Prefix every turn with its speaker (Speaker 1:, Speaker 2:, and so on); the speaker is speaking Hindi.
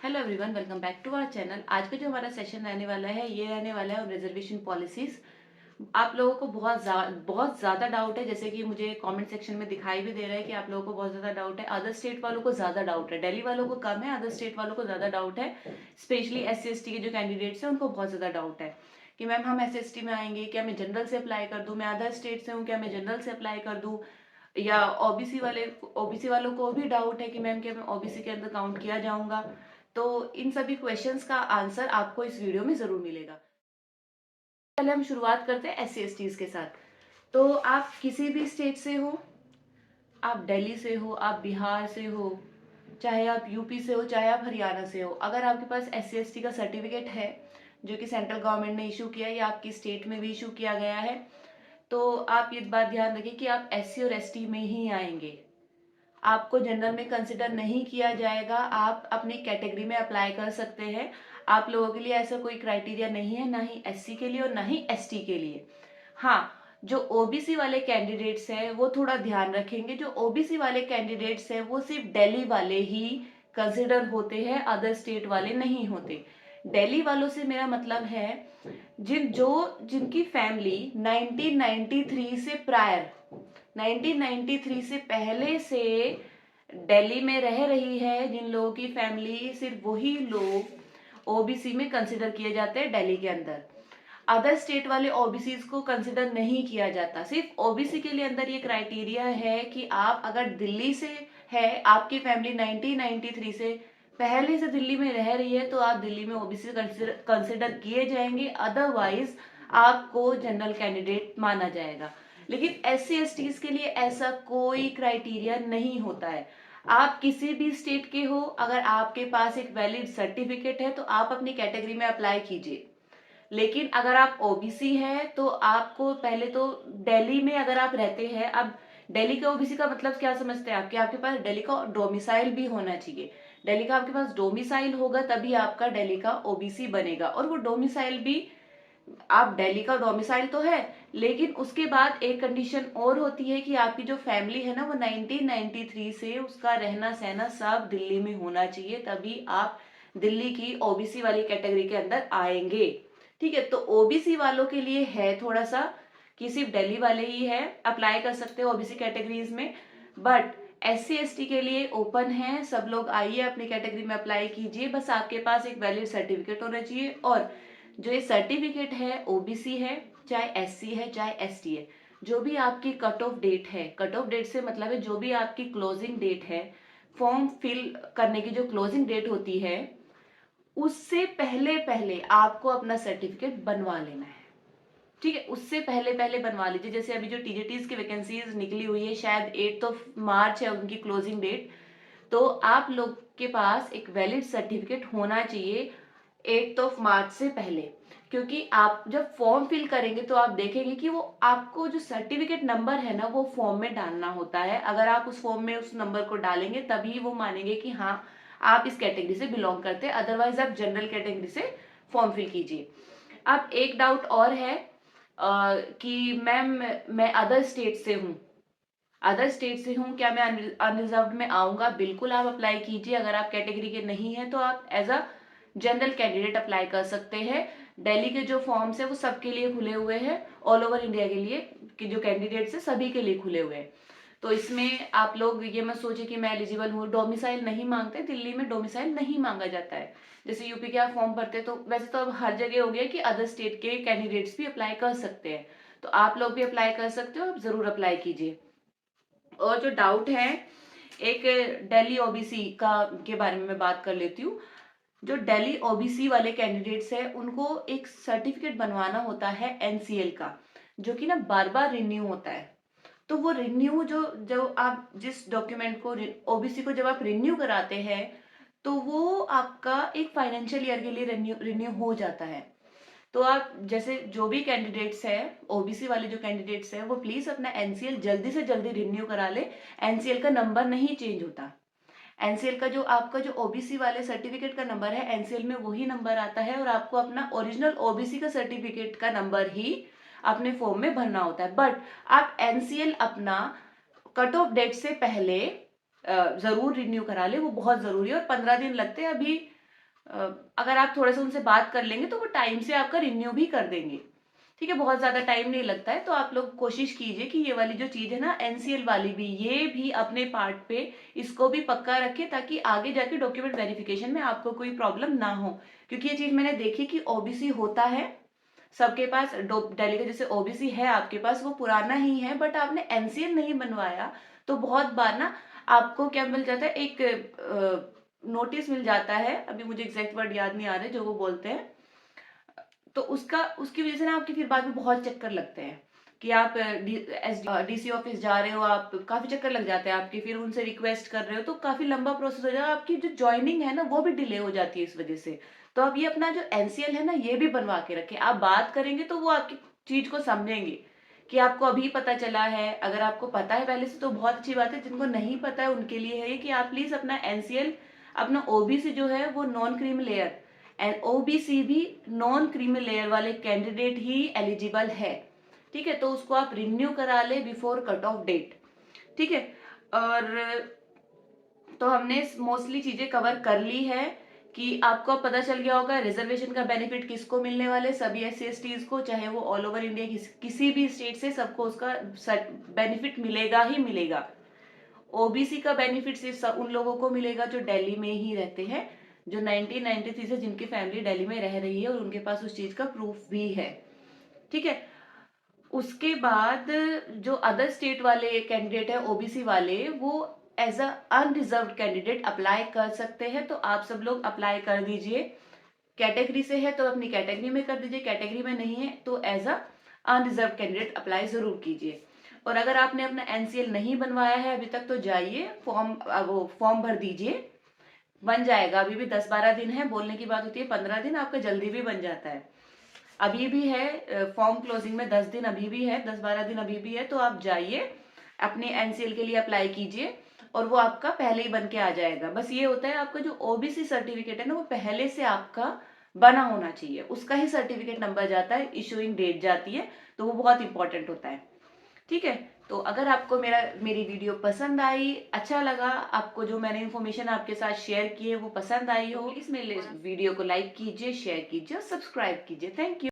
Speaker 1: Hello everyone, welcome back to our channel. आज का जो हमारा सेशन रहने वाला है ये रहने वाला है रिजर्वेशन पॉलिसीज। आप लोगों को बहुत ज़्यादा डाउट है, जैसे कि मुझे कमेंट सेक्शन में दिखाई भी दे रहा है कि आप लोगों को बहुत ज़्यादा डाउट है। अदर स्टेट वालों को ज़्यादा डाउट है, दिल्ली वालों को कम है, अदर स्टेट वालों को ज़्यादा डाउट है। स्पेशली SC ST के जो कैंडिडेट्स हैं उनको बहुत ज़्यादा डाउट है कि मैम हम SC ST में आएंगे, क्या मैं जनरल से अप्लाई कर दूँ, मैं अदर स्टेट से हूँ, क्या मैं जनरल से अप्लाई कर दूँ, या ओबीसी वालों को भी डाउट है कि मैम क्या मैं ओबीसी के अंदर काउंट किया जाऊंगा। तो इन सभी क्वेश्चंस का आंसर आपको इस वीडियो में जरूर मिलेगा। पहले हम शुरुआत करते हैं SC STs के साथ। तो आप किसी भी स्टेट से हो, आप दिल्ली से हो, आप बिहार से हो, चाहे आप यूपी से हो, चाहे आप हरियाणा से हो, अगर आपके पास SC ST का सर्टिफिकेट है जो कि सेंट्रल गवर्नमेंट ने इशू किया है या आपकी स्टेट में भी इशू किया गया है, तो आप ये बात ध्यान रखें कि आप SC और ST में ही आएंगे। आपको जनरल में कंसिडर नहीं किया जाएगा। आप अपनी कैटेगरी में अप्लाई कर सकते हैं। आप लोगों के लिए ऐसा कोई क्राइटेरिया नहीं है, ना ही SC के लिए और ना ही ST के लिए। हाँ, जो OBC वाले कैंडिडेट्स हैं वो थोड़ा ध्यान रखेंगे। जो OBC वाले कैंडिडेट्स हैं वो सिर्फ दिल्ली वाले ही कंसिडर होते हैं, अदर स्टेट वाले नहीं होते। दिल्ली वालों से मेरा मतलब है जिनकी फैमिली 1993 से प्रायर, 1993 से पहले से दिल्ली में रह रही है, जिन लोगों की फैमिली, सिर्फ वही लोग ओबीसी में कंसिडर किए जाते हैं दिल्ली के अंदर। अदर स्टेट वाले ओबीसी को कंसिडर नहीं किया जाता। सिर्फ ओबीसी के लिए अंदर ये क्राइटेरिया है कि आप अगर दिल्ली से है, आपकी फैमिली 1993 से पहले से दिल्ली में रह रही है, तो आप दिल्ली में ओबीसी कंसिडर किए जाएंगे, अदरवाइज आपको जनरल कैंडिडेट माना जाएगा। लेकिन SC STs के लिए ऐसा कोई क्राइटेरिया नहीं होता है। आप किसी भी स्टेट के हो, अगर आपके पास एक वैलिड सर्टिफिकेट है तो आप अपनी कैटेगरी में अप्लाई कीजिए। लेकिन अगर आप ओबीसी है तो आपको पहले तो दिल्ली में अगर आप रहते हैं, अब दिल्ली के ओबीसी का मतलब क्या समझते हैं आपके आपके पास दिल्ली का डोमिसाइल भी होना चाहिए। दिल्ली का आपके पास डोमिसाइल होगा तभी आपका दिल्ली का ओबीसी बनेगा। और वो डोमिसाइल भी, आप दिल्ली का डोमिसाइल तो है, लेकिन उसके बाद एक कंडीशन और होती है कि आपकी जो फैमिली है ना वो 1993 से उसका रहना सहना सब दिल्ली में होना चाहिए, तभी आप दिल्ली की ओबीसी वाली कैटेगरी के अंदर आएंगे। ठीक है, तो ओबीसी वालों के लिए है थोड़ा सा कि सिर्फ दिल्ली वाले ही है अप्लाई कर सकते हो ओबीसी कैटेगरीज में, बट SC ST के लिए ओपन है। सब लोग आइए अपनी कैटेगरी में अप्लाई कीजिए, बस आपके पास एक वैलिड सर्टिफिकेट होना चाहिए। और जो ये सर्टिफिकेट है, ओबीसी है चाहे SC है चाहे ST है, जो भी आपकी कट ऑफ डेट है, कट ऑफ डेट से मतलब है जो भी आपकी क्लोजिंग डेट है, फॉर्म फिल करने की जो क्लोजिंग डेट होती है, उससे पहले पहले आपको अपना सर्टिफिकेट बनवा लेना है। ठीक है, उससे पहले पहले बनवा लीजिए। जैसे अभी जो TJTs की वैकेंसीज निकली हुई है, शायद 8 मार्च है उनकी क्लोजिंग डेट, तो आप लोग के पास एक वैलिड सर्टिफिकेट होना चाहिए 8 मार्च से पहले। क्योंकि आप जब फॉर्म फिल करेंगे तो आप देखेंगे कि वो आपको जो सर्टिफिकेट नंबर है ना वो फॉर्म में डालना होता है। अगर आप उस फॉर्म में उस नंबर को डालेंगे तभी वो मानेंगे कि हाँ आप इस कैटेगरी से बिलोंग करते हैं, अदरवाइज आप जनरल कैटेगरी से फॉर्म फिल कीजिए। अब एक डाउट और है कि मैम मैं अदर स्टेट से हूँ, अदर स्टेट से हूँ, क्या मैं अनरिजर्व्ड में आऊंगा? बिल्कुल आप अप्लाई कीजिए। अगर आप कैटेगरी के नहीं है तो आप as a general candidate apply कर सकते हैं। दिल्ली के जो फॉर्म्स है वो सबके लिए खुले हुए हैं, ऑल ओवर इंडिया के लिए कि जो कैंडिडेट्स है सभी के लिए खुले हुए हैं। तो इसमें आप लोग ये मत सोचिए कि मैं एलिजिबल हूँ। डोमिसाइल नहीं मांगते, दिल्ली में डोमिसाइल नहीं मांगा जाता है। जैसे यूपी के आप फॉर्म भरते हैं, तो वैसे तो अब हर जगह हो गया कि अदर स्टेट के कैंडिडेट्स भी अप्लाई कर सकते हैं, तो आप लोग भी अप्लाई कर सकते हो, आप जरूर अप्लाई कीजिए। और जो डाउट है, एक दिल्ली ओबीसी का के बारे में मैं बात कर लेती हूँ। जो दिल्ली ओबीसी वाले कैंडिडेट्स है उनको एक सर्टिफिकेट बनवाना होता है NCL का, जो कि ना बार बार रिन्यू होता है। तो वो रिन्यू जो जो आप जिस डॉक्यूमेंट को ओबीसी को जब आप रिन्यू कराते हैं, तो वो आपका एक फाइनेंशियल ईयर के लिए रिन्यू रिन्यू हो जाता है। तो आप जैसे जो भी कैंडिडेट्स है, ओबीसी वाले जो कैंडिडेट्स है, वो प्लीज अपना NCL जल्दी से जल्दी रिन्यू करा ले। NCL का नंबर नहीं चेंज होता। NCL का जो आपका जो ओबीसी वाले सर्टिफिकेट का नंबर है, NCL में वही नंबर आता है, और आपको अपना ओरिजिनल ओबीसी का सर्टिफिकेट का नंबर ही अपने फॉर्म में भरना होता है। बट आप NCL अपना कट ऑफ डेट से पहले जरूर रिन्यू करा ले, वो बहुत जरूरी है। और 15 दिन लगते हैं। अभी अगर आप थोड़ा सा उनसे बात कर लेंगे तो वो टाइम से आपका रिन्यू भी कर देंगे। ठीक है, बहुत ज़्यादा टाइम नहीं लगता है। तो आप लोग कोशिश कीजिए कि ये वाली जो चीज़ है ना, एनसीएल वाली भी, ये भी अपने पार्ट पे इसको भी पक्का रखें, ताकि आगे जाके डॉक्यूमेंट वेरिफिकेशन में आपको कोई प्रॉब्लम ना हो। क्योंकि ये चीज़ मैंने देखी कि ओबीसी होता है सबके पास, दिल्ली का जैसे ओबीसी है आपके पास वो पुराना ही है, बट आपने एनसीएल नहीं बनवाया, तो बहुत बार ना आपको क्या मिल जाता है, एक नोटिस मिल जाता है, अभी मुझे एग्जैक्ट वर्ड याद नहीं आ रहे जो वो बोलते हैं, तो उसकी वजह से ना आपकी फिर बाद में बहुत चक्कर लगते हैं कि आप डीसी ऑफिस जा रहे हो, आप काफी चक्कर लग जाते हैं आपके, फिर उनसे रिक्वेस्ट कर रहे हो तो काफी लंबा प्रोसेस हो जाएगा, आपकी जो ज्वाइनिंग है ना वो भी डिले हो जाती है इस वजह से। तो आप ये अपना जो एनसीएल है ना ये भी बनवा के रखें। आप बात करेंगे तो वो आपकी चीज को समझेंगे कि आपको अभी पता चला है। अगर आपको पता है पहले से तो बहुत अच्छी बात है, जिनको नहीं पता है उनके लिए है ये कि आप प्लीज अपना एनसीएल, अपना ओबीसी जो है वो non creamy layer, and OBC भी नॉन क्रीमी लेयर वाले कैंडिडेट ही एलिजिबल है। ठीक है, तो उसको आप रिन्यू करा ले बिफोर कट ऑफ डेट। ठीक है, और तो हमने मोस्टली चीजें कवर कर ली है कि आपको अब पता चल गया होगा रिजर्वेशन का बेनिफिट किसको मिलने वाले, सभी SC/STs को, चाहे वो ऑल ओवर इंडिया किसी भी स्टेट से, सबको उसका बेनिफिट मिलेगा ही मिलेगा। ओबीसी का बेनिफिट सिर्फ उन लोगों को मिलेगा जो दिल्ली में ही रहते हैं, जो 1993 से जिनकी फैमिली दिल्ली में रह रही है और उनके पास उस चीज का प्रूफ भी है। ठीक है, उसके बाद जो अदर स्टेट वाले कैंडिडेट है ओबीसी वाले, वो as a unreserved candidate apply कर सकते हैं। तो आप सब लोग अप्लाई कर दीजिए। कैटेगरी से है तो अपनी कैटेगरी में कर दीजिए, कैटेगरी में नहीं है तो as a unreserved candidate apply जरूर कीजिए। और अगर आपने अपना एनसीएल नहीं बनवाया है अभी तक तो जाइए वो फॉर्म भर दीजिए, बन जाएगा। अभी भी 10-12 दिन है, बोलने की बात होती है 15 दिन, आपका जल्दी भी बन जाता है। अभी भी है फॉर्म क्लोजिंग में 10 दिन अभी भी है, 10-12 दिन अभी भी है, तो आप जाइए अपने एनसीएल के लिए अप्लाई कीजिए और वो आपका पहले ही बन के आ जाएगा। बस ये होता है आपका जो ओबीसी सर्टिफिकेट है ना वो पहले से आपका बना होना चाहिए, उसका ही सर्टिफिकेट नंबर जाता है, इशूइंग डेट जाती है, तो वो बहुत इंपॉर्टेंट होता है। ठीक है, तो अगर आपको मेरी वीडियो पसंद आई, अच्छा लगा, आपको जो मैंने इन्फॉर्मेशन आपके साथ शेयर की है वो पसंद आई हो, प्लीज मेरे वीडियो को लाइक कीजिए, शेयर कीजिए और सब्सक्राइब कीजिए। Thank you.